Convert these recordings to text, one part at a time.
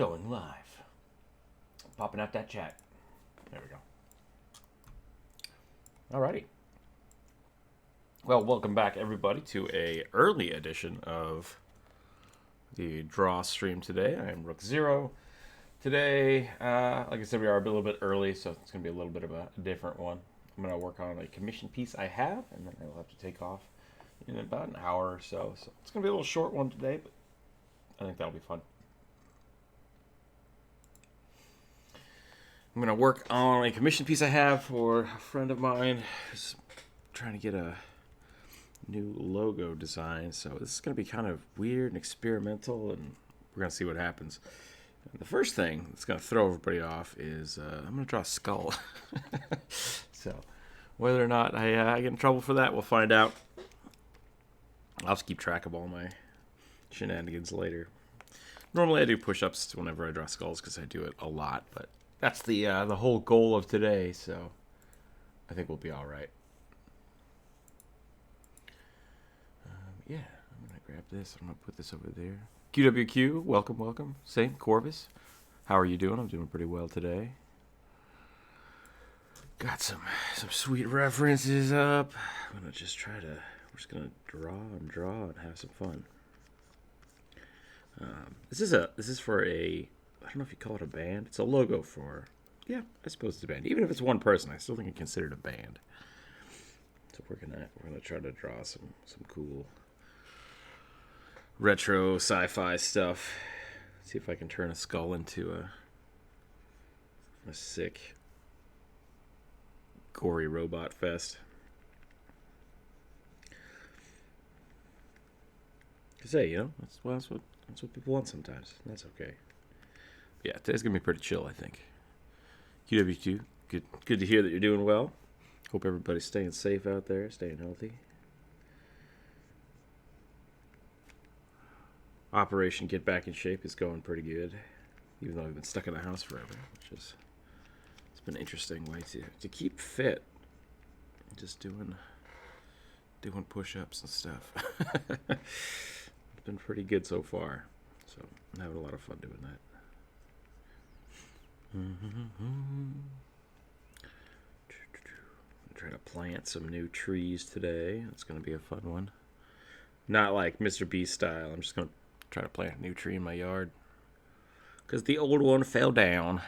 Going live. Popping out that chat. There we go. Alrighty. Well, welcome back everybody to a early edition of the Draw stream today. I am Rookzer0. Today, like I said, we are a little bit early, so it's going to be a little bit of a different one. I'm going to work on a commission piece I have, and then I'll have to take off in about an hour or so. So it's going to be a little short one today, but I think that'll be fun. I'm going to work on a commission piece I have for a friend of mine who's trying to get a new logo design. So this is going to be kind of weird and experimental, and we're going to see what happens. And the first thing that's going to throw everybody off is I'm going to draw a skull. So whether or not I get in trouble for that, we'll find out. I'll just keep track of all my shenanigans later. Normally I do push-ups whenever I draw skulls because I do it a lot, but that's the whole goal of today, so I think we'll be all right. Yeah, I'm going to grab this. I'm going to put this over there. QWQ, welcome, welcome. St. Corvus, how are you doing? I'm doing pretty well today. Got some sweet references up. I'm going to just we're just going to draw and have some fun. This is for a, I don't know if you call it a band. It's a logo for, yeah, I suppose it's a band. Even if it's one person, I still think it's considered a band. So we're gonna try to draw some cool retro sci-fi stuff. See if I can turn a skull into a sick, gory robot fest. Cause hey, that's what people want sometimes. That's okay. Yeah, today's gonna be pretty chill, I think. QW2, good to hear that you're doing well. Hope everybody's staying safe out there, staying healthy. Operation Get Back in Shape is going pretty good, even though I've been stuck in the house forever, it's been an interesting way to keep fit. Just doing push-ups and stuff. It's been pretty good so far, so I'm having a lot of fun doing that. Try to plant some new trees today. It's going to be a fun one. Not like Mr. Beast style. I'm just going to try to plant a new tree in my yard. Because the old one fell down.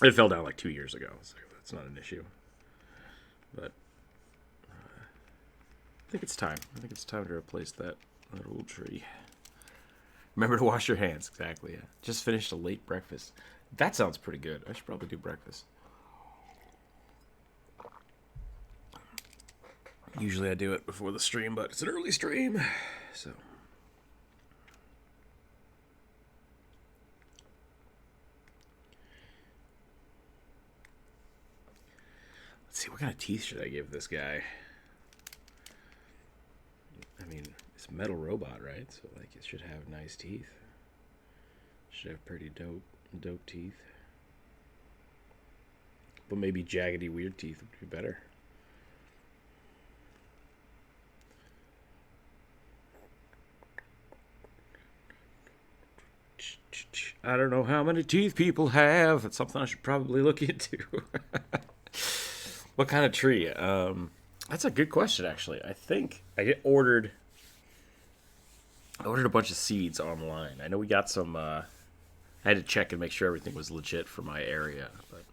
It fell down like 2 years ago, so that's not an issue. But I think it's time. I think it's time to replace that old tree. Remember to wash your hands. Exactly, yeah. Just finished a late breakfast. That sounds pretty good. I should probably do breakfast. Usually I do it before the stream, but it's an early stream, so. Let's see, what kind of teeth should I give this guy? I mean, it's a metal robot, right? So, like, it should have nice teeth. Should have pretty dope teeth. But maybe jaggedy, weird teeth would be better. I don't know how many teeth people have. It's something I should probably look into. What kind of tree? That's a good question, actually. I think I ordered a bunch of seeds online. I know we got some. I had to check and make sure everything was legit for my area, but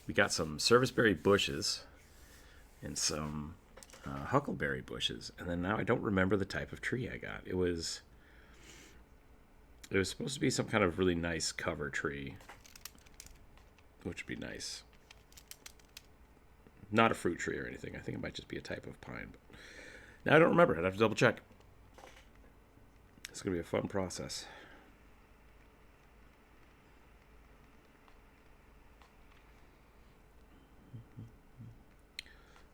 we got some serviceberry bushes and some huckleberry bushes, and then now I don't remember the type of tree I got. It was supposed to be some kind of really nice cover tree, which would be nice. Not a fruit tree or anything. I think it might just be a type of pine. But now I don't remember. I'd have to double check. It's going to be a fun process.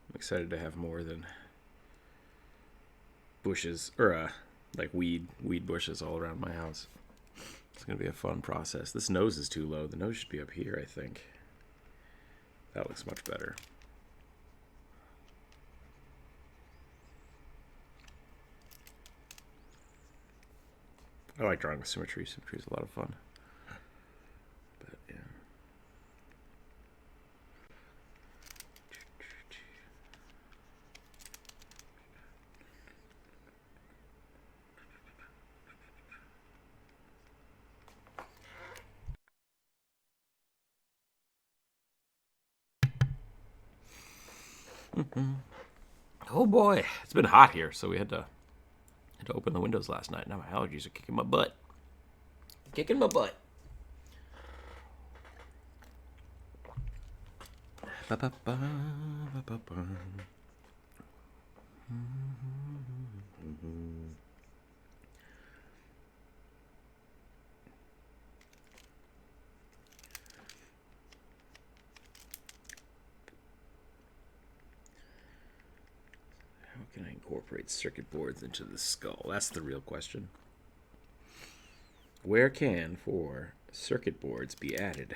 I'm excited to have more than bushes, or like weed bushes all around my house. It's going to be a fun process. This nose is too low. The nose should be up here, I think. That looks much better. I like drawing with symmetry. Symmetry is a lot of fun. Oh boy, it's been hot here, so we had to open the windows last night. Now my allergies are kicking my butt. Kicking my butt. How can I incorporate circuit boards into the skull? That's the real question. Where can 4 circuit boards be added?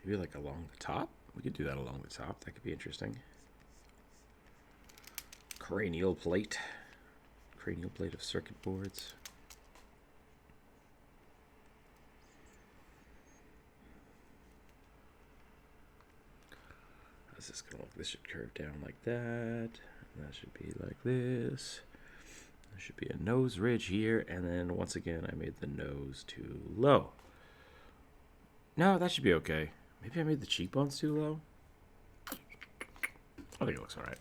Maybe like along the top? We could do that along the top. That could be interesting. Cranial plate. Cranial plate of circuit boards. How's this going to look? This should curve down like that. That should be like this. There should be a nose ridge here. And then once again, I made the nose too low. No, that should be okay. Maybe I made the cheekbones too low. I think it looks all right.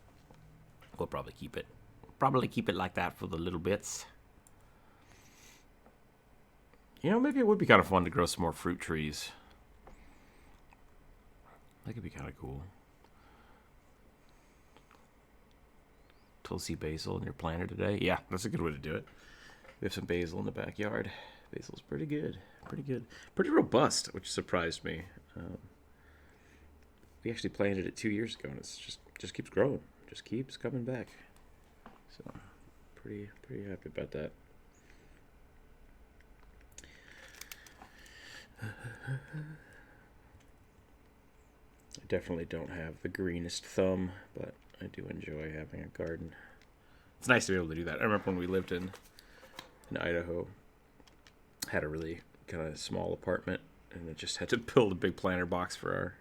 We'll probably keep it. Probably keep it like that for the little bits. You know, maybe it would be kind of fun to grow some more fruit trees. That could be kind of cool. Tulsi basil in your planter today? Yeah, that's a good way to do it. We have some basil in the backyard. Basil's pretty good. Pretty good. Pretty robust, which surprised me. We actually planted it 2 years ago, and it's just keeps growing. Just keeps coming back. So, pretty happy about that. I definitely don't have the greenest thumb, but I do enjoy having a garden. It's nice to be able to do that. I remember when we lived in Idaho, had a really kind of small apartment, and I just had to build a big planter box for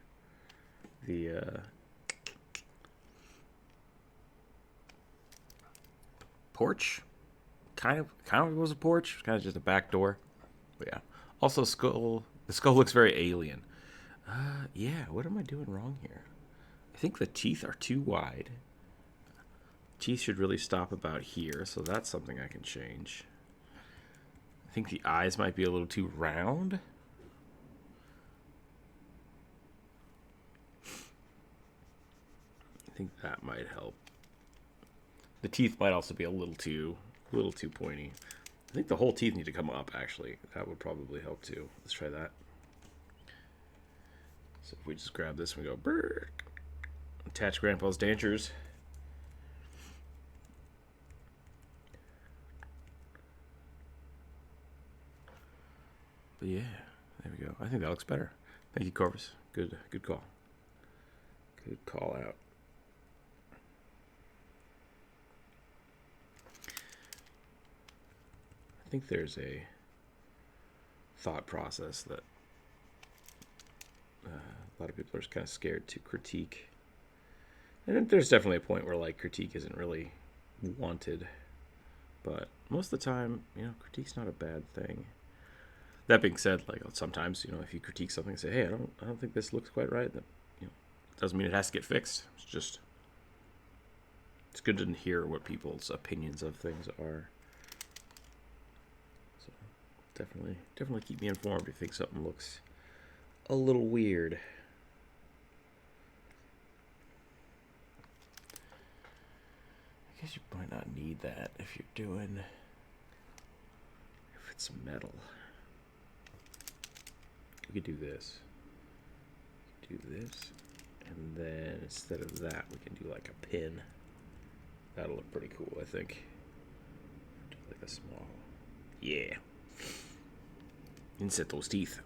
the porch. Kind of was a porch. Kind of just a back door. But yeah. Also, the skull looks very alien. Yeah, what am I doing wrong here? I think the teeth are too wide. Teeth should really stop about here, so that's something I can change. I think the eyes might be a little too round. I think that might help. The teeth might also be a little too pointy. I think the whole teeth need to come up, actually. That would probably help too. Let's try that. So if we just grab this and we go, brrr, attach Grandpa's dentures. But yeah, there we go. I think that looks better. Thank you, Corvus. Good call. Good call out. I think there's a thought process that a lot of people are kind of scared to critique. And there's definitely a point where like critique isn't really wanted. But most of the time, critique's not a bad thing. That being said, like sometimes, if you critique something and say, hey, I don't think this looks quite right, that doesn't mean it has to get fixed. It's good to hear what people's opinions of things are. So definitely keep me informed if you think something looks a little weird. I guess you might not need that if it's metal. We could do this. Do this. And then instead of that, we can do like a pin. That'll look pretty cool, I think. Do like a small. Yeah. Insert those teeth.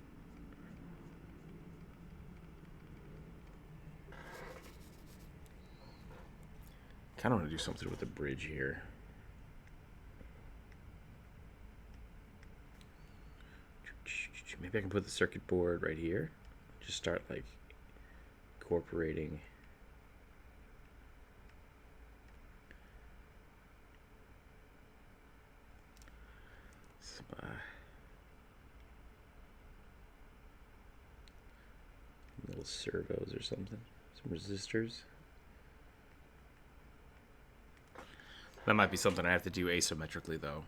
Kind of want to do something with the bridge here. Maybe I can put the circuit board right here. Just start like incorporating little servos or something. Some resistors. That might be something I have to do asymmetrically, though.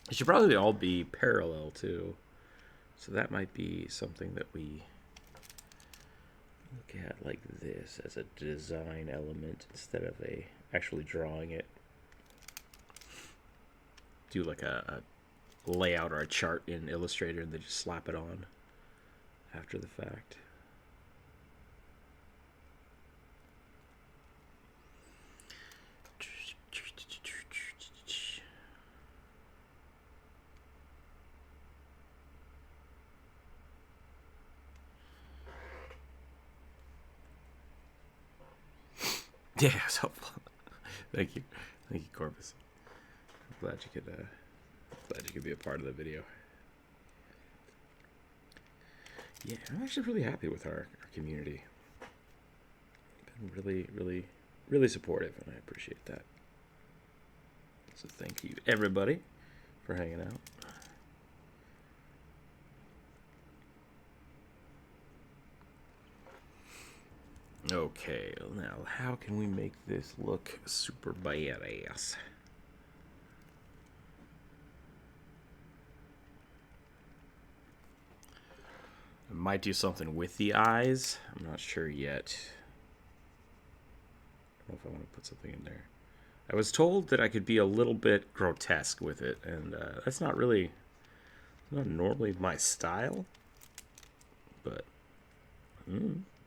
It should probably all be parallel, too. So that might be something that we look at like this as a design element instead of actually drawing it. Do like a layout or a chart in Illustrator and then just slap it on after the fact. Yeah, it's helpful. Thank you, Corvus. I'm glad you could be a part of the video. Yeah, I'm actually really happy with our community. Been really supportive, and I appreciate that. So thank you, everybody, for hanging out. Okay, now how can we make this look super badass? I might do something with the eyes. I'm not sure yet. I don't know if I want to put something in there. I was told that I could be a little bit grotesque with it, and that's not normally my style. But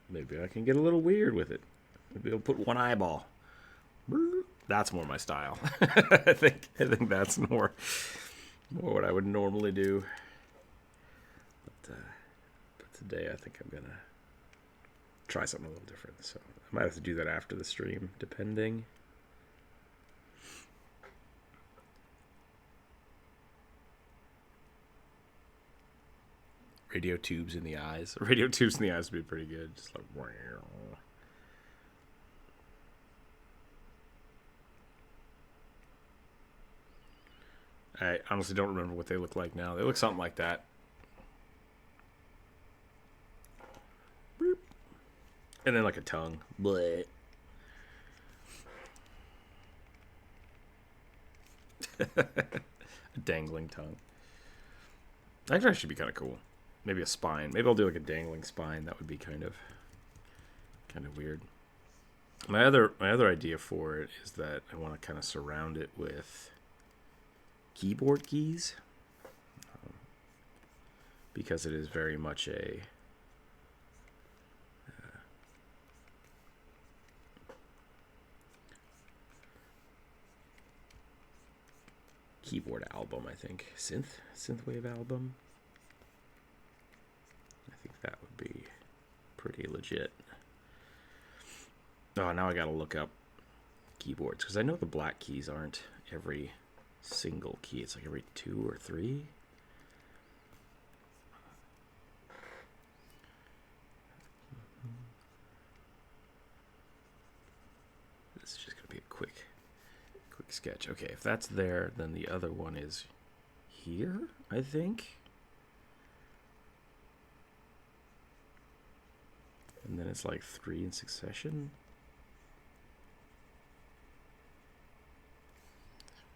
maybe I can get a little weird with it. Maybe I'll put one eyeball. That's more my style. I think that's more what I would normally do. But today I think I'm gonna try something a little different. So I might have to do that after the stream, depending. Radio tubes in the eyes. Radio tubes in the eyes would be pretty good. Just like. I honestly don't remember what they look like now. They look something like that. And then like a tongue. Bleh. A dangling tongue. Actually, that should be kind of cool. Maybe a spine. Maybe I'll do like a dangling spine. That would be kind of weird. My other idea for it is that I want to kind of surround it with keyboard keys, because it is very much a keyboard album. I think synthwave album. I think that would be pretty legit. Oh, now I gotta look up keyboards, because I know the black keys aren't every single key. It's like every 2 or 3. This is just gonna be a quick sketch. Okay, if that's there, then the other one is here, I think. And then it's like 3 in succession.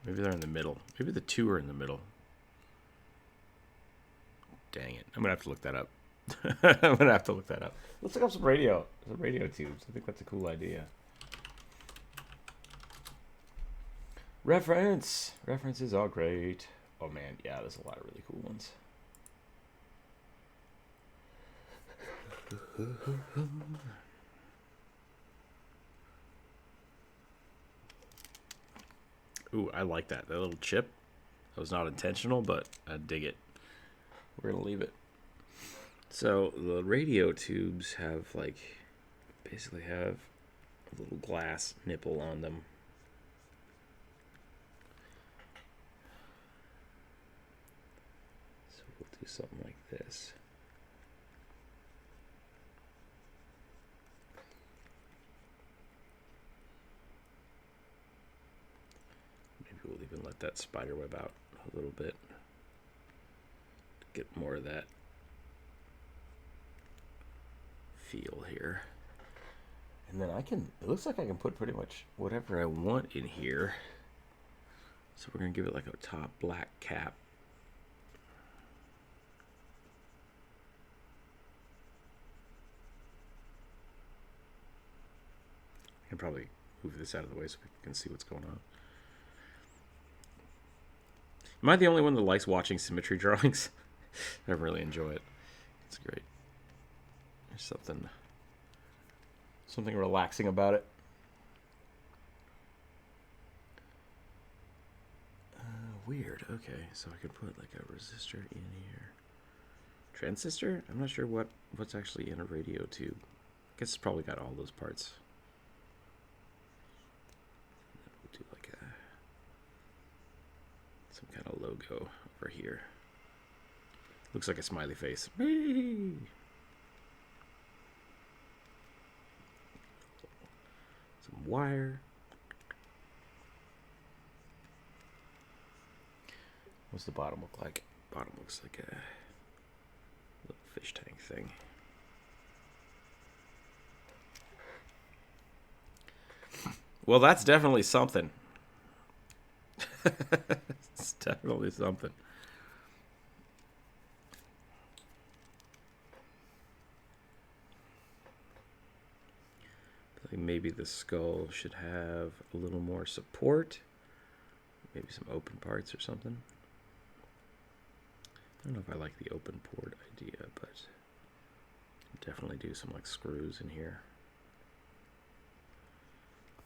Maybe they're in the middle. Maybe the 2 are in the middle. Dang it. I'm going to have to look that up. Let's look up some radio tubes. I think that's a cool idea. References are great. Oh, man. Yeah, there's a lot of really cool ones. Ooh, I like that. That little chip. That was not intentional, but I dig it. We're going to leave it. So the radio tubes have basically have a little glass nipple on them. So we'll do something like this. We'll even let that spider web out a little bit to get more of that feel here. And then it looks like I can put pretty much whatever I want in here. So we're going to give it like a top black cap. I can probably move this out of the way so we can see what's going on. Am I the only one that likes watching symmetry drawings? I really enjoy it. It's great. There's something relaxing about it. Weird. Okay, so I could put like a resistor in here. Transistor? I'm not sure what's actually in a radio tube. I guess it's probably got all those parts. We'll do like some kind of logo over here. Looks like a smiley face. Whee! Some wire. What's the bottom look like? Bottom looks like a little fish tank thing. Well, that's definitely something. It's definitely something. I think maybe the skull should have a little more support. Maybe some open parts or something. I don't know if I like the open port idea, but definitely do some like screws in here.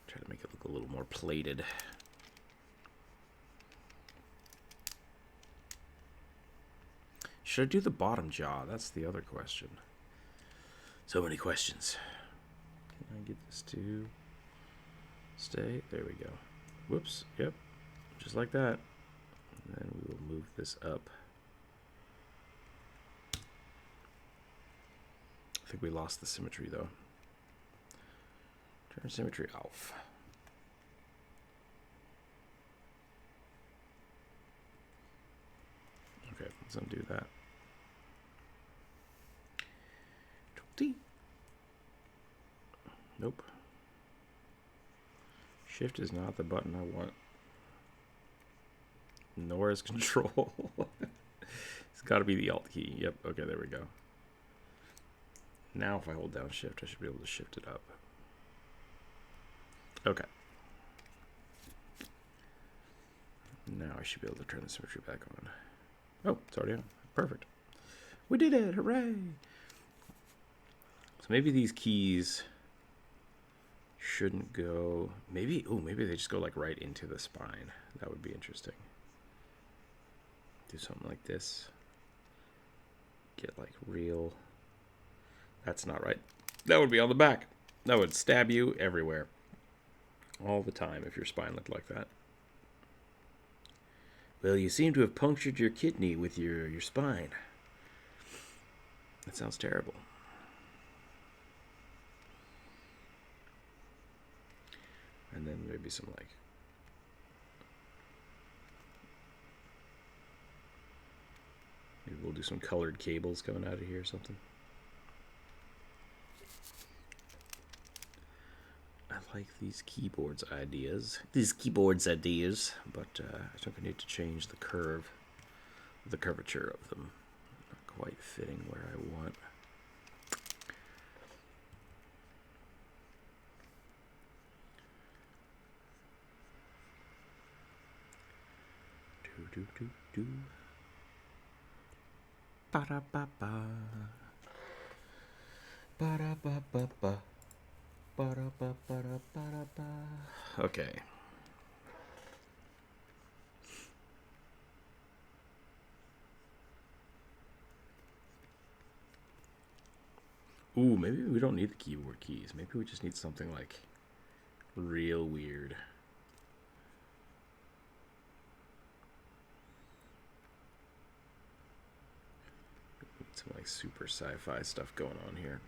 Try to make it look a little more plated. Should I do the bottom jaw? That's the other question. So many questions. Can I get this to stay? There we go. Whoops. Yep. Just like that. And then we will move this up. I think we lost the symmetry though. Turn symmetry off. Okay, let's undo that. Nope. Shift is not the button I want. Nor is control. It's got to be the alt key. Yep, okay, there we go. Now if I hold down shift, I should be able to shift it up. Okay. Now I should be able to turn the symmetry back on. Oh, it's already on. Perfect. We did it! Hooray! So maybe these keys shouldn't go... Maybe they just go like right into the spine. That would be interesting. Do something like this. Get like real... That's not right. That would be on the back. That would stab you everywhere. All the time if your spine looked like that. Well, you seem to have punctured your kidney with your spine. That sounds terrible. And then maybe some like... Maybe we'll do some colored cables coming out of here or something. I like these keyboards ideas. But I think I need to change the curvature of them. Not quite fitting where I want. Do. Ba-da-ba-ba. Ba-da-ba-ba-ba. Ba-da-ba-ba-da-ba-da-ba. Okay. Ooh, maybe we don't need the keyboard keys. Maybe we just need something like real weird. Some like super sci-fi stuff going on here.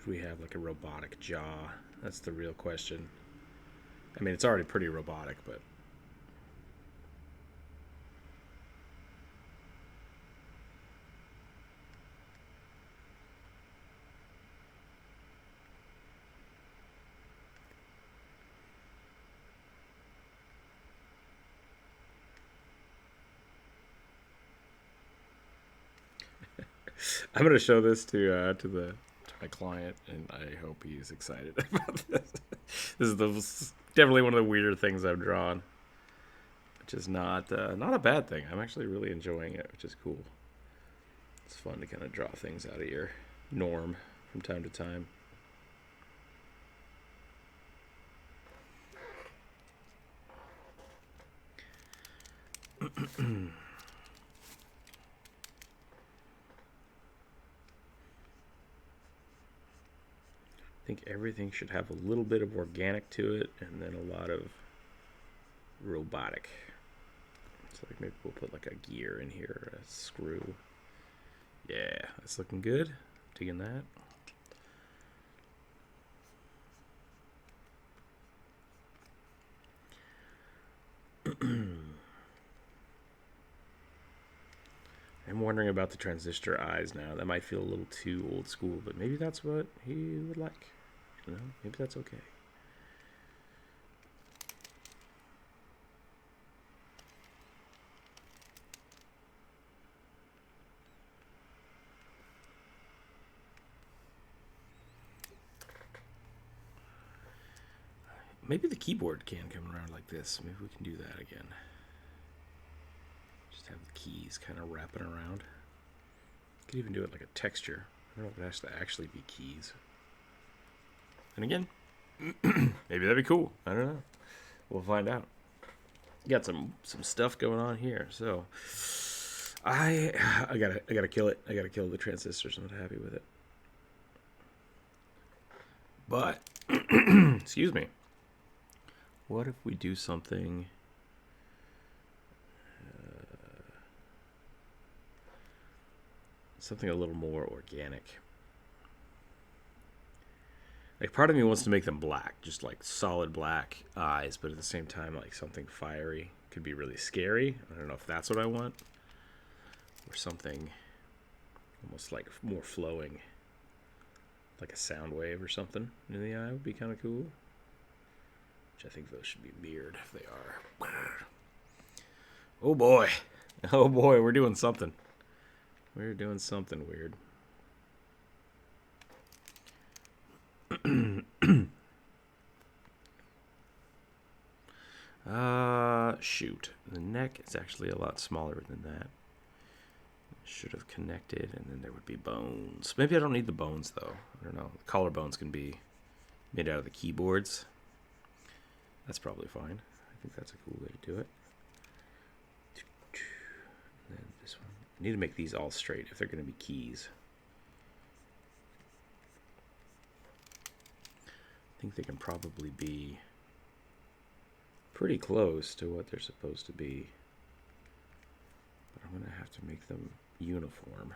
Should we have like a robotic jaw? That's the real question. I mean, it's already pretty robotic, but... I'm gonna show this to my client, and I hope he's excited about this. This is definitely one of the weirder things I've drawn, which is not a bad thing. I'm actually really enjoying it, which is cool. It's fun to kind of draw things out of your norm from time to time. I think everything should have a little bit of organic to it, and then a lot of robotic. So like maybe we'll put like a gear in here, a screw. Yeah, that's looking good. Digging that. I'm wondering about the transistor eyes now. That might feel a little too old school, but maybe that's what he would like. You know, maybe that's okay. Maybe the keyboard can come around like this. Maybe we can do that again. Just have the keys kind of wrapping around. Could even do it like a texture. I don't know if it has to actually be keys. And again, maybe that'd be cool. I don't know. We'll find out. Got some stuff going on here. So I gotta kill it. I gotta kill the transistors. I'm not happy with it. But excuse me. What if we do something? Something a little more organic. Like part of me wants to make them black, just like solid black eyes, but at the same time, like something fiery could be really scary. I don't know if that's what I want, or something almost like more flowing, like a sound wave or something in the eye would be kind of cool. Which I think those should be mirrored if they are. Oh boy, we're doing something. We're doing something weird. Shoot. The neck is actually a lot smaller than that. Should have connected, and then there would be bones. Maybe I don't need the bones, though. I don't know. The collarbones can be made out of the keyboards. That's probably fine. I think that's a cool way to do it. And then this one. I need to make these all straight if they're going to be keys. I think they can probably be pretty close to what they're supposed to be. But I'm going to have to make them uniform.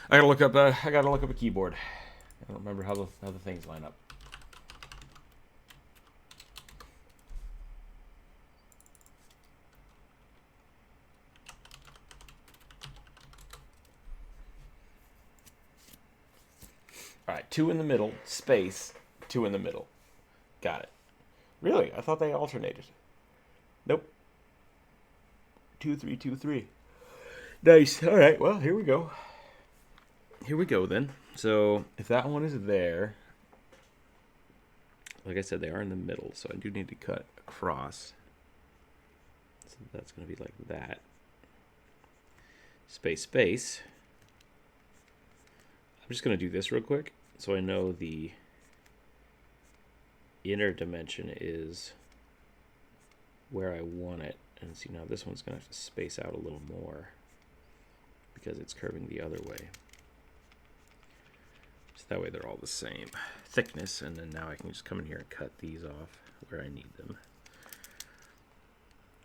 I gotta look up a keyboard. I don't remember how the things line up. All right, 2 in the middle, space, 2 in the middle. Got it. Really? I thought they alternated. Nope. 2, 3, 2, 3. Nice. All right. Well, here we go. Here we go then. So if that one is there, like I said, they are in the middle, so I do need to cut across. So that's going to be like that. Space, space. I'm just going to do this real quick so I know the inner dimension is where I want it. And see, now this one's going to have to space out a little more because it's curving the other way. So that way they're all the same thickness, and then now I can just come in here and cut these off where I need them.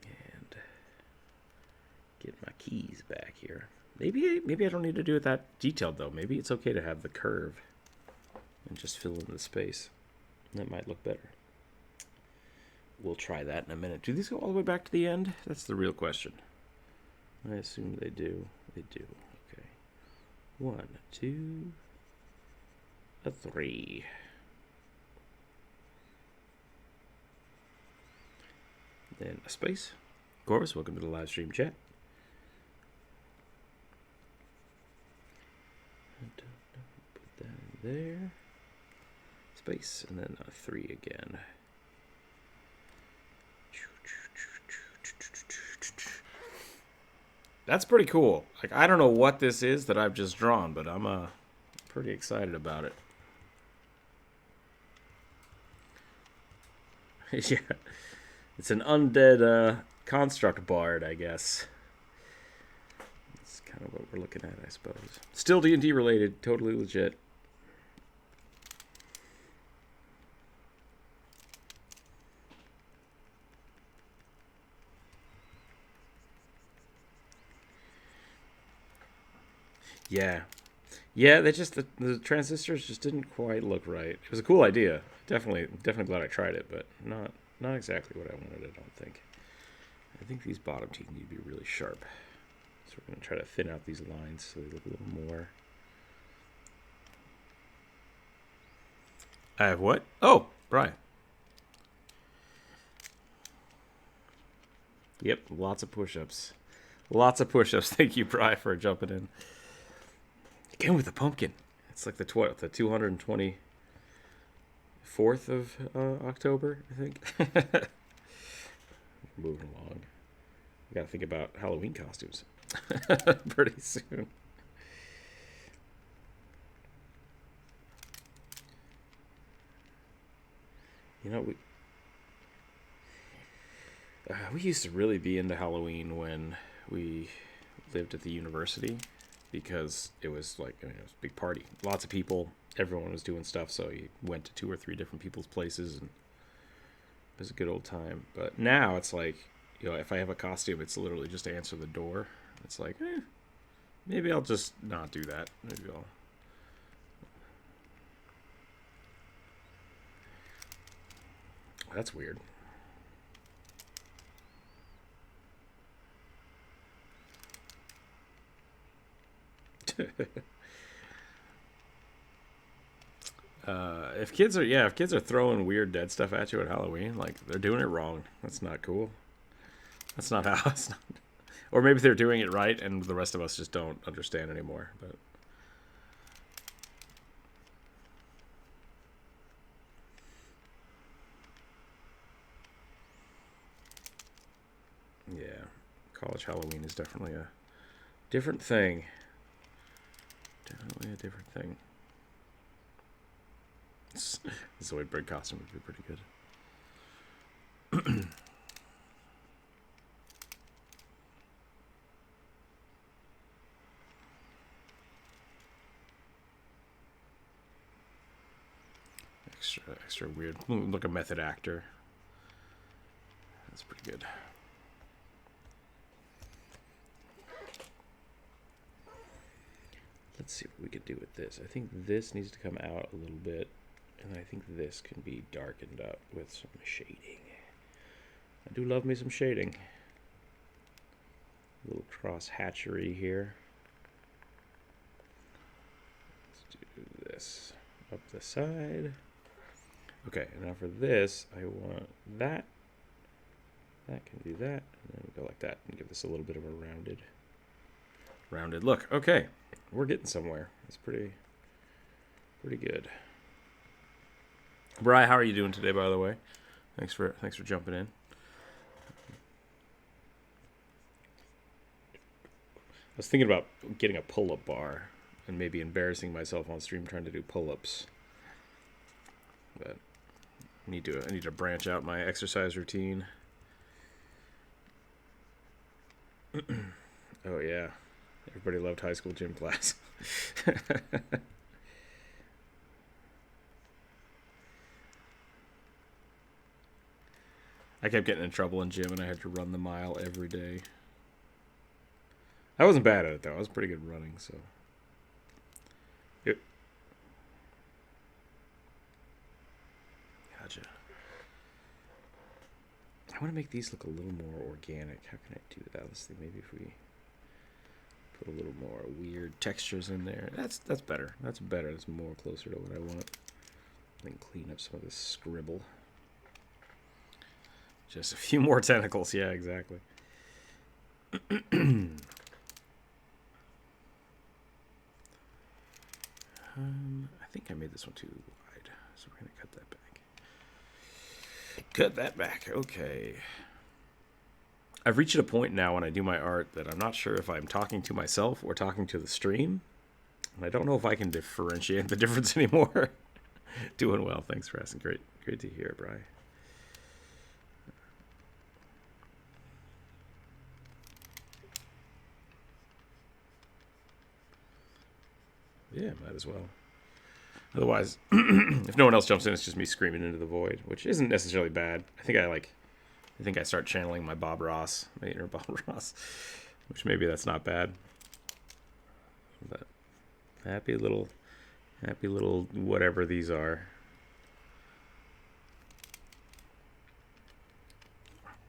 And get my keys back here. Maybe I don't need to do it that detailed, though. Maybe it's okay to have the curve and just fill in the space. That might look better. We'll try that in a minute. Do these go all the way back to the end? That's the real question. I assume they do. They do. Okay. 1, 2, 3. Then a space. Of course, welcome to the live stream chat. Put that in there. Space, and then a 3 again. That's pretty cool. Like, I don't know what this is that I've just drawn, but I'm pretty excited about it. Yeah, it's an undead construct bard, I guess. That's kind of what we're looking at, I suppose. Still D&D related, totally legit. Yeah. Yeah, the transistors just didn't quite look right. It was a cool idea. Definitely glad I tried it, but not exactly what I wanted, I don't think. I think these bottom teeth need to be really sharp. So we're going to try to thin out these lines so they look a little more. I have what? Oh, Brian. Yep, lots of push-ups. Lots of push-ups. Thank you, Bri, for jumping in. Again with the pumpkin. It's like the 224th of October, I think. Moving along. We got to think about Halloween costumes pretty soon. You know, we used to really be into Halloween when we lived at the university, because it was like, it was a big party. Lots of people. Everyone was doing stuff, so you went to 2 or 3 different people's places, and it was a good old time. But now it's like, if I have a costume, it's literally just to answer the door. It's like, maybe I'll just not do that. Maybe I'll... That's weird. If kids are throwing weird dead stuff at you at Halloween, like, they're doing it wrong. That's not cool. That's not how. It's not. Or maybe they're doing it right, and the rest of us just don't understand anymore. But yeah, college Halloween is definitely a different thing. Definitely a different thing. The Zoidberg costume would be pretty good. Extra weird. Look, a method actor. That's pretty good. Let's see what we could do with this. I think this needs to come out a little bit, and I think this can be darkened up with some shading. I do love me some shading. A little cross hatchery here. Let's do this up the side. Okay, now for this, I want that. That can do that, and then we go like that and give this a little bit of a rounded look. Okay, we're getting somewhere. It's pretty good. Bri, how are you doing today, by the way? Thanks for jumping in. I was thinking about getting a pull-up bar and maybe embarrassing myself on stream trying to do pull-ups. But I need to branch out my exercise routine. Oh yeah. Everybody loved high school gym class. I kept getting in trouble in gym, and I had to run the mile every day. I wasn't bad at it, though. I was pretty good running, so... Yep. Gotcha. I want to make these look a little more organic. How can I do that? Let's see, maybe if we put a little more weird textures in there. That's better. That's better. That's more closer to what I want. Then clean up some of this scribble. Just a few more tentacles. Yeah, exactly. I think I made this one too wide, so we're going to cut that back. Cut that back. Okay. I've reached a point now when I do my art that I'm not sure if I'm talking to myself or talking to the stream. And I don't know if I can differentiate the difference anymore. Doing well. Thanks for asking. Great to hear, Bri. Yeah, might as well. Otherwise, if no one else jumps in, it's just me screaming into the void, which isn't necessarily bad. I think I start channeling my Bob Ross, my inner Bob Ross, which maybe that's not bad. But happy little whatever these are.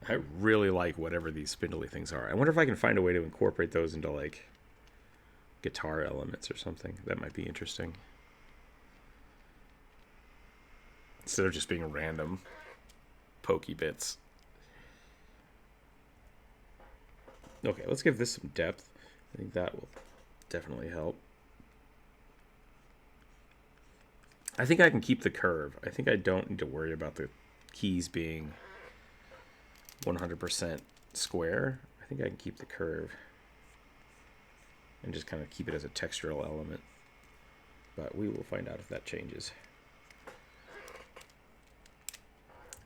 I really like whatever these spindly things are. I wonder if I can find a way to incorporate those into like guitar elements or something. That might be interesting. Instead of just being random pokey bits. Okay, let's give this some depth. I think that will definitely help. I think I can keep the curve. I think I don't need to worry about the keys being 100% square. I think I can keep the curve and just kind of keep it as a textural element. But we will find out if that changes.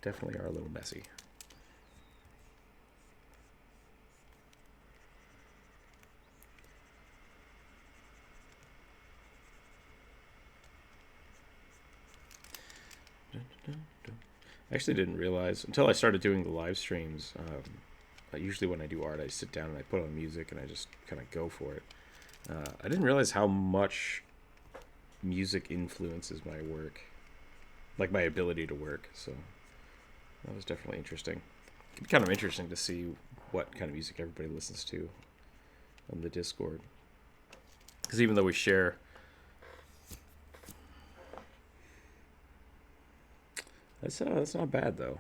Definitely are a little messy. I actually didn't realize until I started doing the live streams. Usually when I do art, I sit down and I put on music and I just kind of go for it. I didn't realize how much music influences my work, like my ability to work. So that was definitely interesting. It'd be kind of interesting to see what kind of music everybody listens to on the Discord. Because even though we share... That's not bad, though.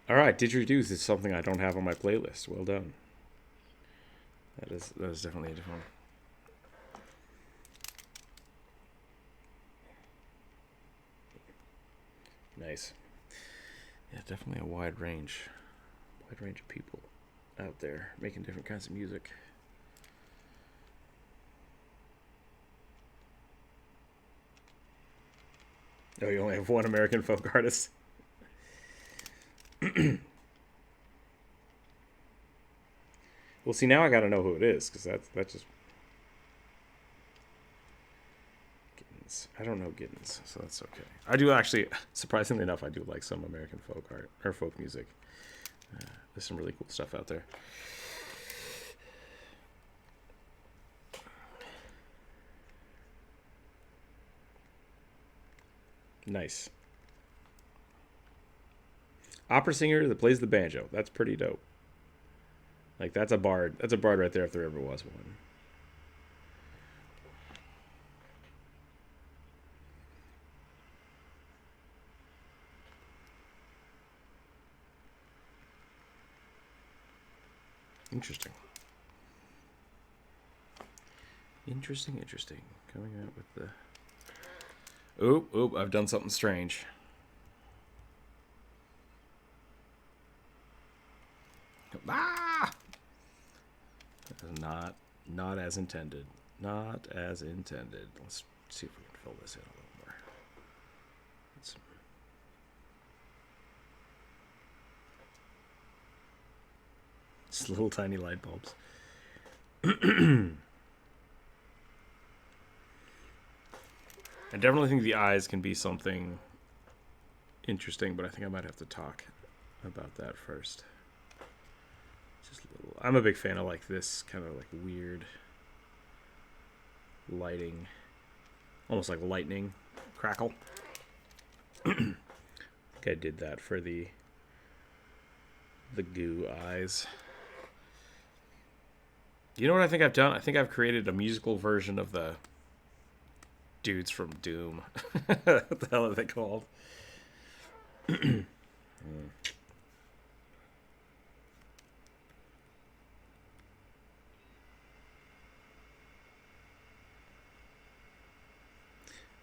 All right, didgeridoos is something I don't have on my playlist. Well done. That is definitely a different one. Nice. Yeah, definitely a wide range of people out there making different kinds of music. Oh, you only have one American folk artist? Well, see, now I gotta know who it is, because that's just... Giddens. I don't know Giddens, so that's okay. I do actually, surprisingly enough, I do like some American folk art, or folk music. There's some really cool stuff out there. Nice. Opera singer that plays the banjo. That's pretty dope. Like, that's a bard. That's a bard right there if there ever was one. Interesting. Interesting. Coming out with the... Oop, I've done something strange. Ah! Not as intended. Not as intended. Let's see if we can fill this in a little more. Just little tiny light bulbs. I definitely think the eyes can be something interesting, but I think I might have to talk about that first. Just a little. I'm a big fan of like this kind of like weird lighting, almost like lightning crackle. I think I did that for the goo eyes. You know what I think I've done? I think I've created a musical version of the dudes from Doom. What the hell are they called?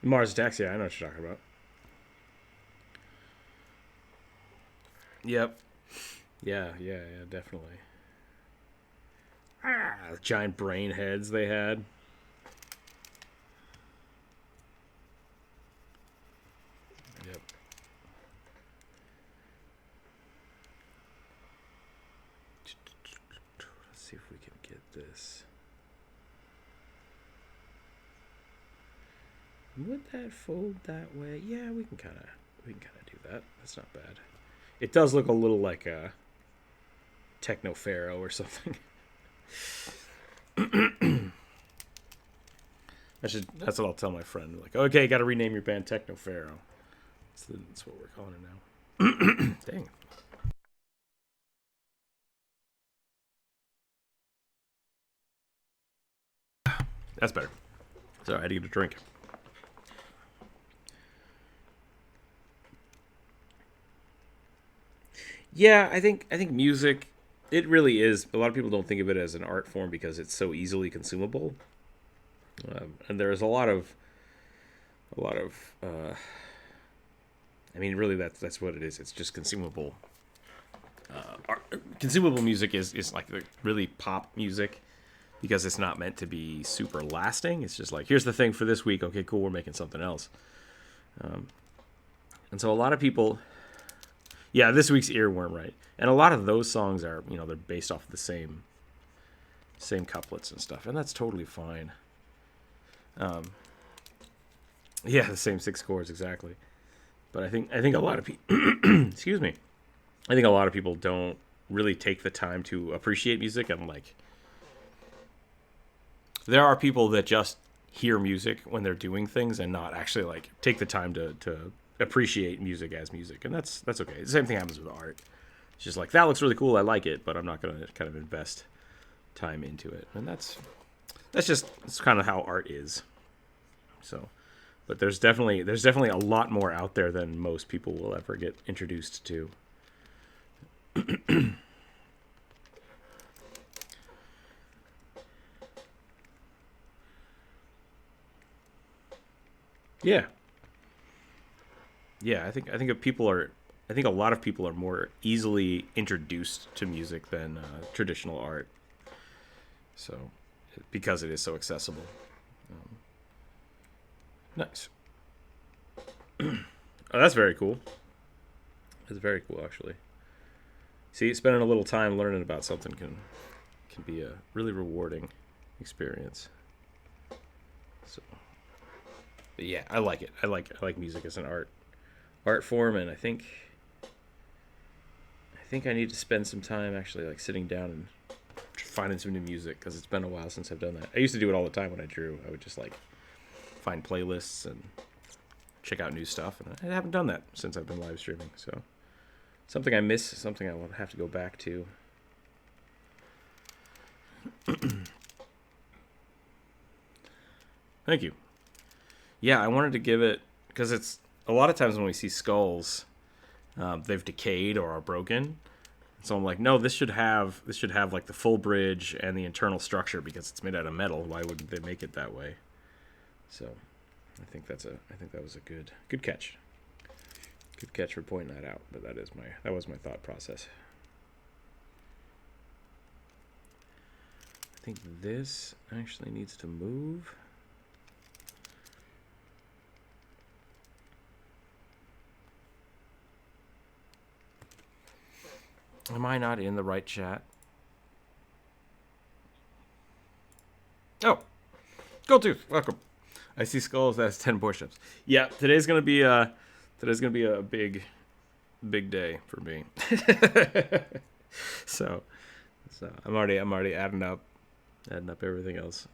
Mars Attacks, yeah, I know what you're talking about. Yep. Yeah, definitely. The giant brain heads they had. Yep. Let's see if we can get this. Would that fold that way? Yeah, we can kind of do that. That's not bad. It does look a little like a Techno Pharaoh or something. That's what I'll tell my friend. Like, okay, got to rename your band Techno Pharaoh. That's what we're calling it now. Dang. That's better. Sorry, I had to get a drink. Yeah, I think music. It really is. A lot of people don't think of it as an art form because it's so easily consumable, and there's a lot of. I mean, really, that's what it is. It's just consumable. Consumable music is like really pop music because it's not meant to be super lasting. It's just like, here's the thing for this week. Okay, cool. We're making something else. And so a lot of people, yeah, this week's Earworm, right? And a lot of those songs are, they're based off of the same couplets and stuff, and that's totally fine. Yeah, the same 6 chords exactly. But I think a lot of people, excuse me, I think a lot of people don't really take the time to appreciate music. And like, there are people that just hear music when they're doing things and not actually like take the time to appreciate music as music, and that's okay. The same thing happens with art. It's just like, that looks really cool, I like it, but I'm not going to kind of invest time into it, and that's kind of how art is. So, but there's definitely a lot more out there than most people will ever get introduced to. Yeah. Yeah, I think if people are, I think a lot of people are more easily introduced to music than traditional art. So, because it is so accessible. Nice. Oh, that's very cool. That's very cool, actually. See, spending a little time learning about something can be a really rewarding experience. So, but yeah, I like it. I like music as an art form, and I think I need to spend some time actually like sitting down and finding some new music, because it's been a while since I've done that. I used to do it all the time when I drew. I would just like find playlists and check out new stuff, and I haven't done that since I've been live streaming. So, something I miss, something I will have to go back to. Thank you. Yeah, I wanted to give it, because it's a lot of times when we see skulls, they've decayed or are broken. So I'm like, no, this should have like the full bridge and the internal structure, because it's made out of metal. Why wouldn't they make it that way? So, I think that was a good catch. Good catch for pointing that out. But that was my thought process. I think this actually needs to move. Am I not in the right chat? Oh, Goldtooth, welcome. I see skulls. That's 10 push-ups. Yeah, today's gonna be a big day for me. so I'm already adding up everything else.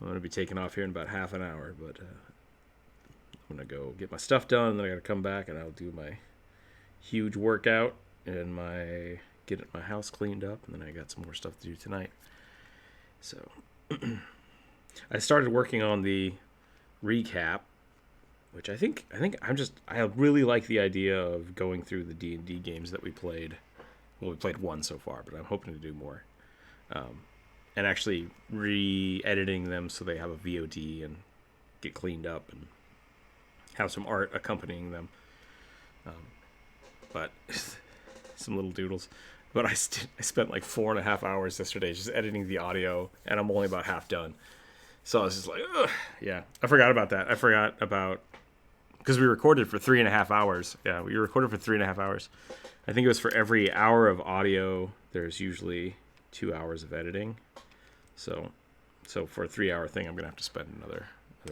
I'm gonna be taking off here in about half an hour, but I'm gonna go get my stuff done, and then I gotta come back and I'll do my huge workout and get my house cleaned up, and then I got some more stuff to do tonight. So I started working on the recap, which I think I really like the idea of going through the D&D games that we played. Well, we played one so far, but I'm hoping to do more. And actually re-editing them so they have a VOD and get cleaned up and have some art accompanying them. But some little doodles. But I spent like 4.5 hours yesterday just editing the audio, and I'm only about half done. So I was just like, ugh. Yeah, I forgot about that. Because we recorded for 3.5 hours. Yeah, we recorded for 3.5 hours. I think it was for every hour of audio, there's usually 2 hours of editing. So for a 3-hour thing, I'm gonna have to spend another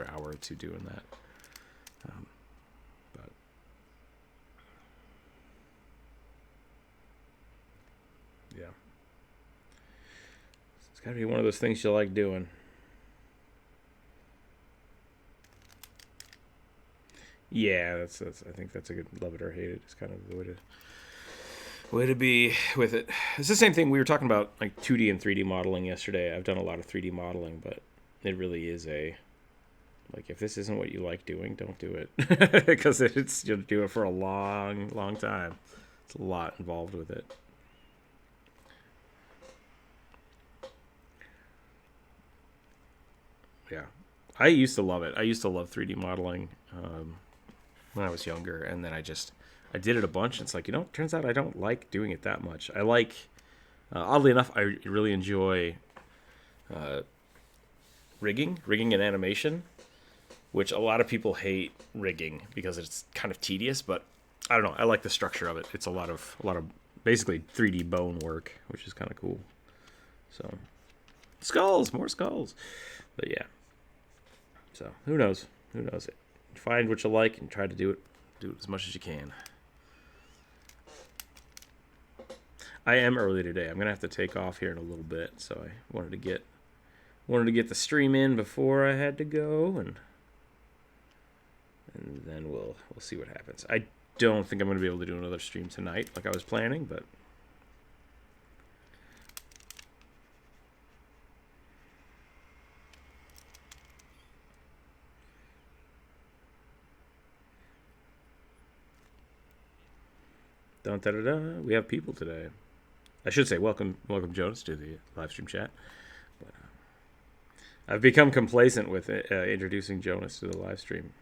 hour or two doing that. But yeah, it's gotta be one of those things you like doing. Yeah, that's I think that's a good love it or hate it. It's kind of the way to be with it. It's the same thing we were talking about, like 2D and 3D modeling yesterday. I've done a lot of 3D modeling, but it really is if this isn't what you like doing, don't do it. Because you'll do it for a long, long time. It's a lot involved with it. Yeah. I used to love it. I used to love 3D modeling when I was younger, and then I did it a bunch. It's like, turns out I don't like doing it that much. I like, oddly enough, I really enjoy rigging and animation, which a lot of people hate rigging because it's kind of tedious, but I don't know. I like the structure of it. It's a lot of basically 3D bone work, which is kind of cool. So, more skulls. But yeah. So, who knows? Find what you like and try to do it as much as you can. I am early today. I'm gonna have to take off here in a little bit, so I wanted to get the stream in before I had to go, and then we'll see what happens. I don't think I'm gonna be able to do another stream tonight like I was planning, but we have people today. I should say welcome Jonas to the live stream chat. But, I've become complacent with introducing Jonas to the live stream.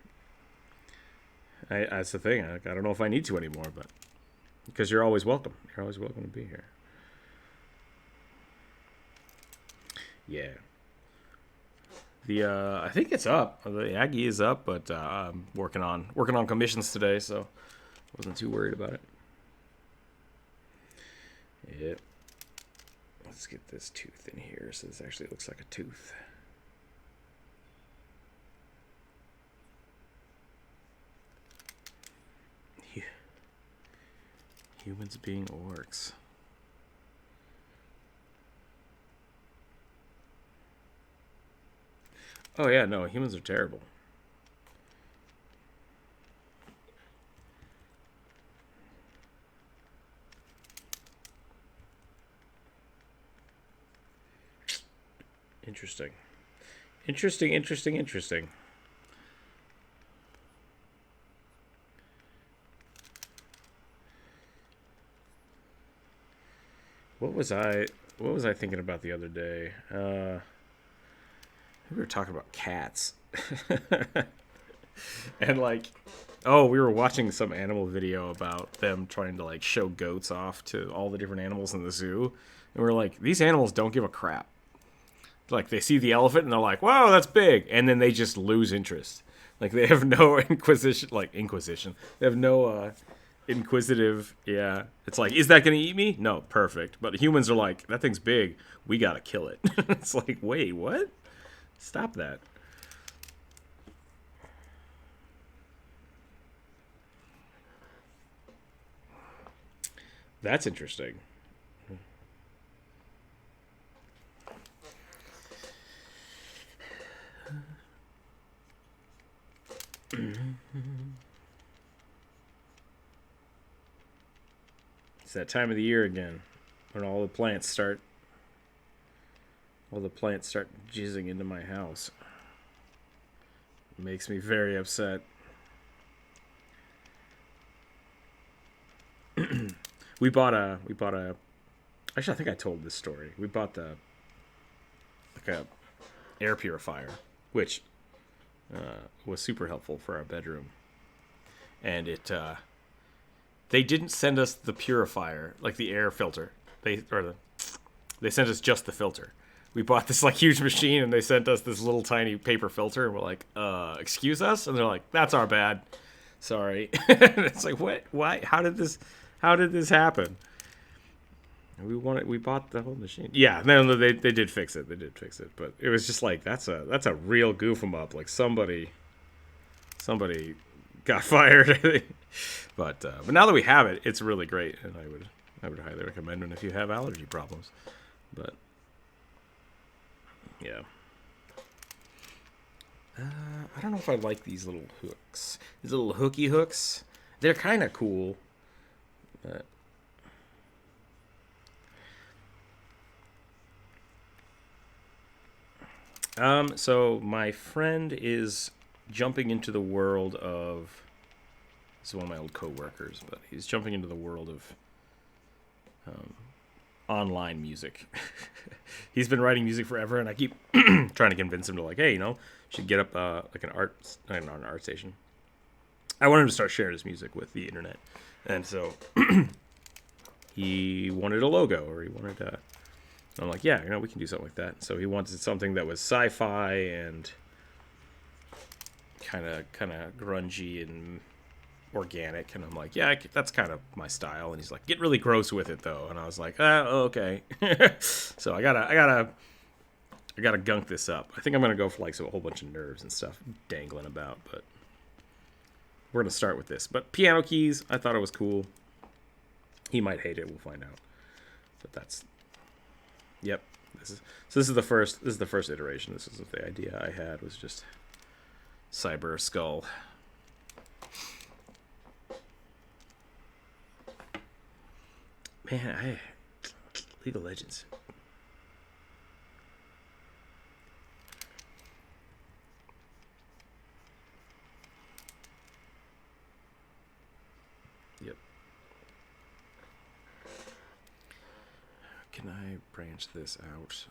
That's the thing. I don't know if I need to anymore, but because you're always welcome. You're always welcome to be here. Yeah. I think it's up. The Aggie is up, but I'm working on commissions today, so I wasn't too worried about it. Yep. Let's get this tooth in here so this actually looks like a tooth. Humans being orcs. Oh yeah, no, humans are terrible. Interesting. What was I thinking about the other day? We were talking about cats. And we were watching some animal video about them trying to show goats off to all the different animals in the zoo. And we're like, these animals don't give a crap. They see the elephant and they're like, "Whoa, that's big," and then they just lose interest. They have no inquisition. They have no inquisitive. Yeah, it's like, is that gonna eat me? No, perfect. But humans are like, that thing's big. We gotta kill it. It's like, wait, what? Stop that. That's interesting. It's that time of the year again when all the plants start jizzing into my house. It makes me very upset. we bought a actually, I think I told this story. We bought a air purifier, which was super helpful for our bedroom. And they didn't send us the purifier, like the air filter. They sent us just the filter. We bought this like huge machine, and they sent us this little tiny paper filter, and we're like, excuse us? And they're like, that's our bad. Sorry. And it's like, what? Why? How did this happen? And we bought the whole machine. Yeah, no, they did fix it. They did fix it, but it was just like, that's a real goof 'em up. Like somebody got fired. But now that we have it, it's really great, and I would highly recommend it if you have allergy problems. But yeah, I don't know if I like these little hooks. These little hooky hooks. They're kind of cool, but so my friend is jumping into the world of. This is one of my old coworkers, but he's jumping into the world of online music. He's been writing music forever, and I keep trying to convince him to, like, hey, should get up like an art station. I want him to start sharing his music with the internet, and so he wanted a logo, or he wanted a. I'm like, yeah, we can do something like that. So he wanted something that was sci-fi and kind of grungy and organic, and I'm like, yeah, that's kind of my style. And he's like, get really gross with it though. And I was like, okay. So I gotta gunk this up. I think I'm gonna go for like a whole bunch of nerves and stuff dangling about, but we're gonna start with this. But piano keys, I thought it was cool. He might hate it. We'll find out. But that's, yep. This is the first iteration. This is the idea I had, was just Cyber Skull. Man, League of Legends. Yep. Can I branch this out?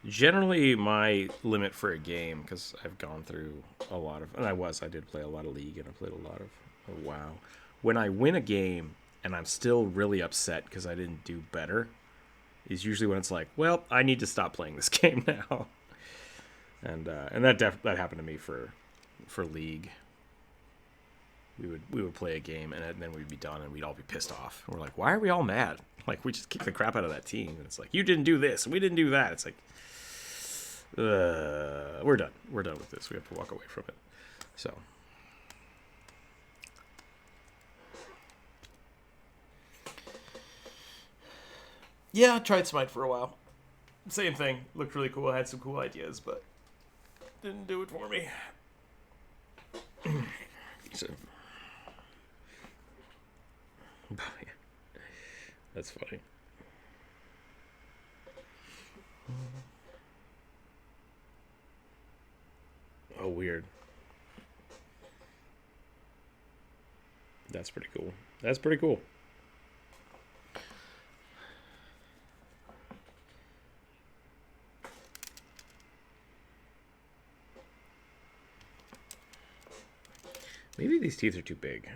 Generally, my limit for a game, because I've gone through a lot of, and I did play a lot of League, and I played a lot of WoW. When I win a game and I'm still really upset because I didn't do better, is usually when it's like, well, I need to stop playing this game now. And that happened to me for League. We would play a game, and then we'd be done, and we'd all be pissed off. And we're like, why are we all mad? Like, we just kicked the crap out of that team, and it's like, you didn't do this, and we didn't do that. It's like, we're done. We're done with this. We have to walk away from it. So, yeah, I tried Smite for a while. Same thing. Looked really cool. I had some cool ideas, but didn't do it for me. So, that's funny. Oh, weird. That's pretty cool. That's pretty cool. Maybe these teeth are too big.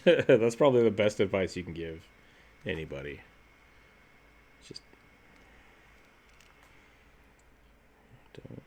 That's probably the best advice you can give anybody. Just don't.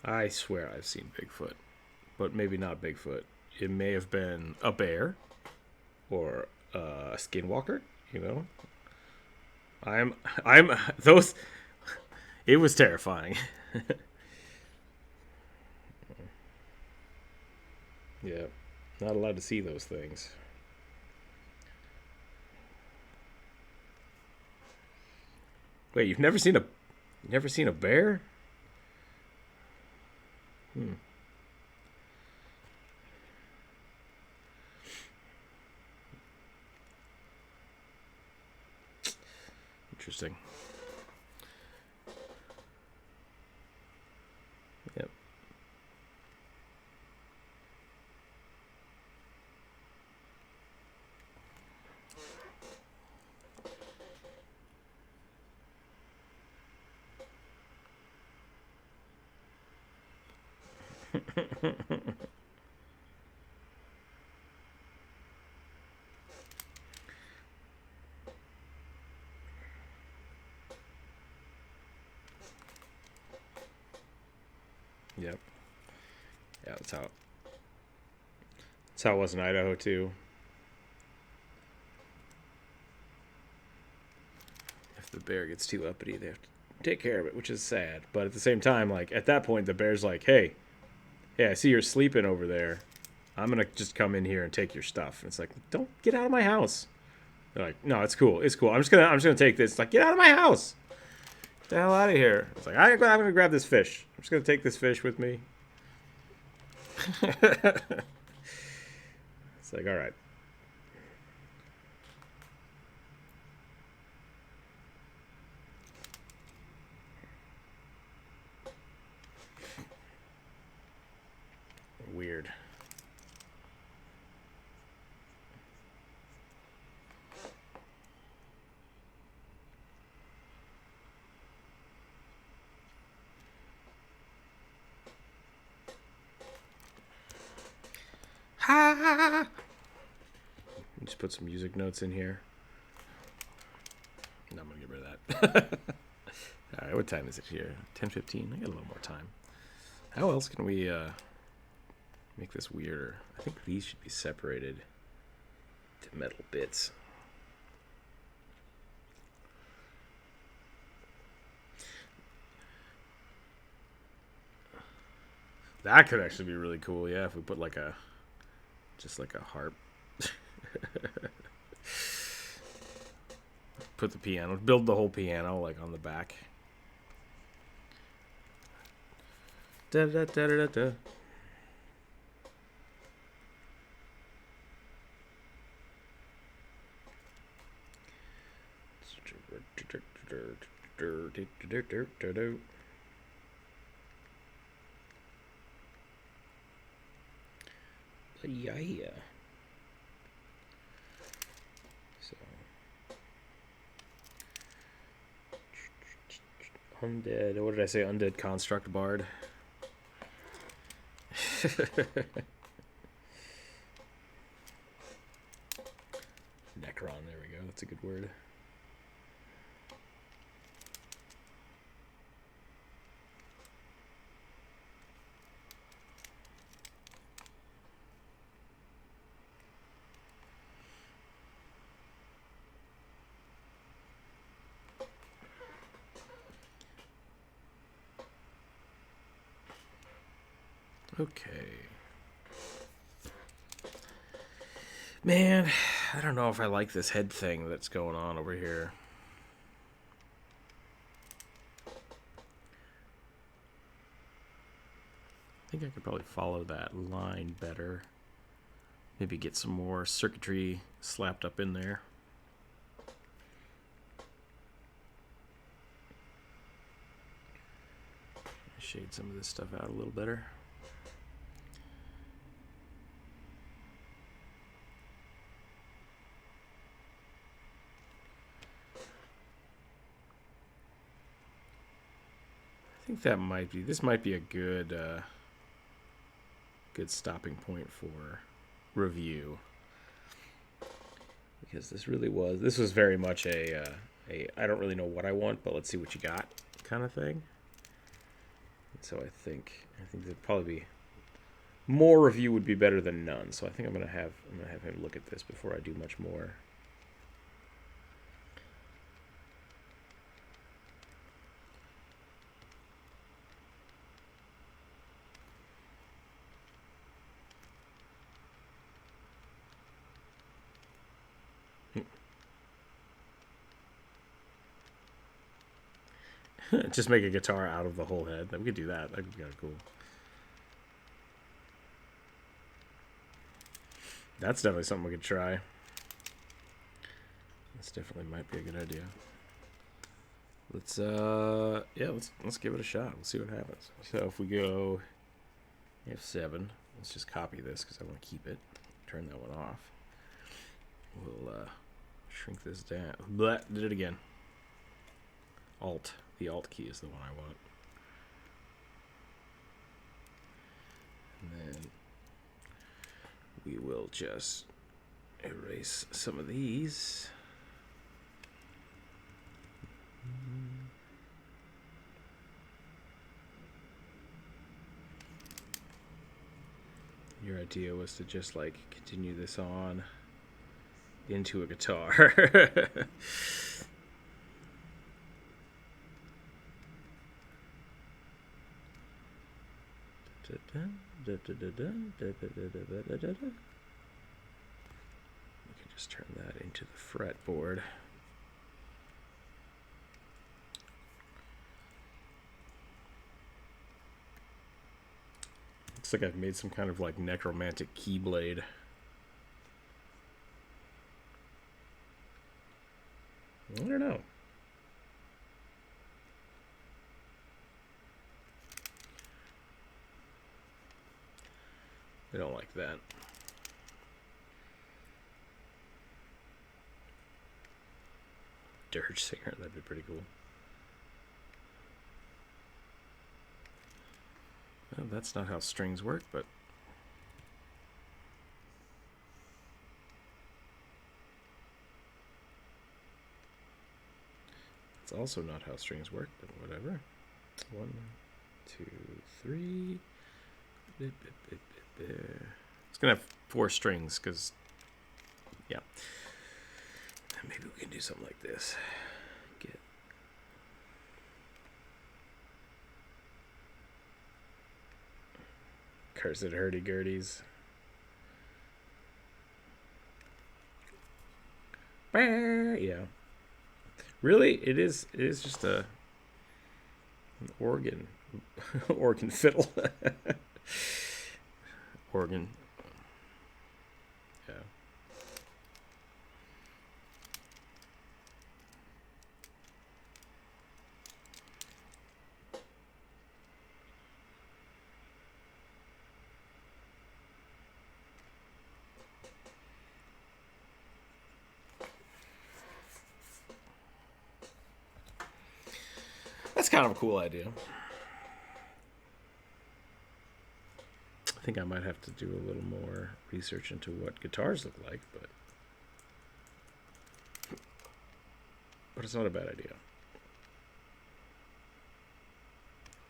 I swear I've seen Bigfoot, but maybe not Bigfoot. It may have been a bear or a skinwalker. You know, I'm those. It was terrifying. Yeah, not allowed to see those things. Wait, you've never seen a bear? Hmm, interesting. Yep. Yep. Yeah, that's how it was in Idaho too. If the bear gets too uppity, they have to take care of it, which is sad. But at the same time, like at that point, the bear's like, hey, I see you're sleeping over there. I'm gonna just come in here and take your stuff." And it's like, "Don't get out of my house." They're like, "No, it's cool. It's cool. I'm just gonna take this." It's like, "Get out of my house. Get the hell out of here." It's like, I'm gonna grab this fish. I'm just gonna take this fish with me. It's like, all right. Weird. Ha! Just put some music notes in here. No, I'm gonna get rid of that. All right, what time is it here? 10:15. I got a little more time. How else can we make this weirder? I think these should be separated to metal bits. That could actually be really cool, yeah, if we put just like a harp. Put the piano, build the whole piano like on the back. Da da da da da. Yeah. So undead. What did I say? Undead construct bard. Necron. There we go. That's a good word. Okay. Man, I don't know if I like this head thing that's going on over here. I think I could probably follow that line better. Maybe get some more circuitry slapped up in there. Shade some of this stuff out a little better. I think that might be, this might be a good good stopping point for review, because this was very much a I don't really know what I want, but let's see what you got kind of thing. And so I think there'd probably be more review would be better than none. So I think I'm gonna have him look at this before I do much more. Just make a guitar out of the whole head. We could do that. That would be kind of cool. That's definitely something we could try. This definitely might be a good idea. Let's let's give it a shot. We'll see what happens. So if we go F7, let's just copy this because I want to keep it. Turn that one off. We'll shrink this down. Blah, did it again. Alt. The Alt key is the one I want. And then we will just erase some of these. Your idea was to just like continue this on into a guitar. We can just turn that into the fretboard. Looks like I've made some kind of like necromantic keyblade. I don't know. I don't like that. Dirge singer, that'd be pretty cool. Well, that's not how strings work, but it's also not how strings work, but whatever. 1, 2, 3. It's gonna have 4 strings because, yeah. Maybe we can do something like this. Get cursed hurdy-gurdies. Yeah. Really, it is just an organ fiddle. Organ. Yeah. That's kind of a cool idea. I think I might have to do a little more research into what guitars look like, but it's not a bad idea.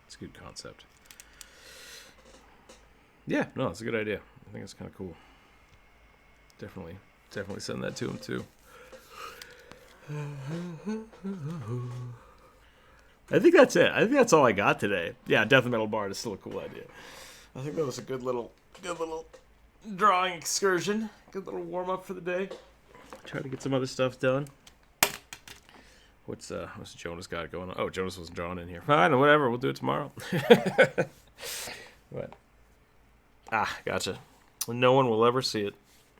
It's a good concept. Yeah, no, it's a good idea. I think it's kind of cool. Definitely send that to him too. I think that's it. I think that's all I got today. Yeah, Death Metal Bard is still a cool idea. I think that was a good little drawing excursion. Good little warm up for the day. Try to get some other stuff done. What's Jonas got going on? Oh, Jonas wasn't drawing in here. Fine, whatever. We'll do it tomorrow. What? Ah, gotcha. No one will ever see it.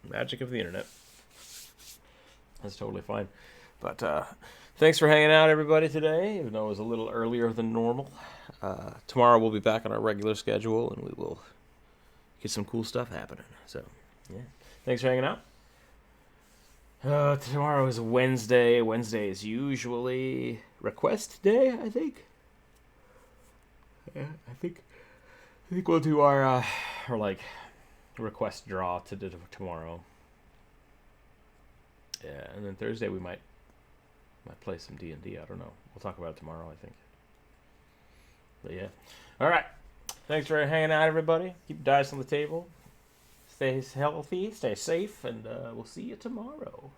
Magic of the internet. That's totally fine. But Thanks for hanging out, everybody, today, even though it was a little earlier than normal. Tomorrow we'll be back on our regular schedule, and we will get some cool stuff happening. So, yeah. Thanks for hanging out. Tomorrow is Wednesday. Wednesday is usually request day, I think. Yeah, I think we'll do our like request draw to do tomorrow. Yeah, and then Thursday we might play some D&D. I don't know. We'll talk about it tomorrow, I think. But yeah. All right. Thanks for hanging out, everybody. Keep your dice on the table. Stay healthy, stay safe, and we'll see you tomorrow.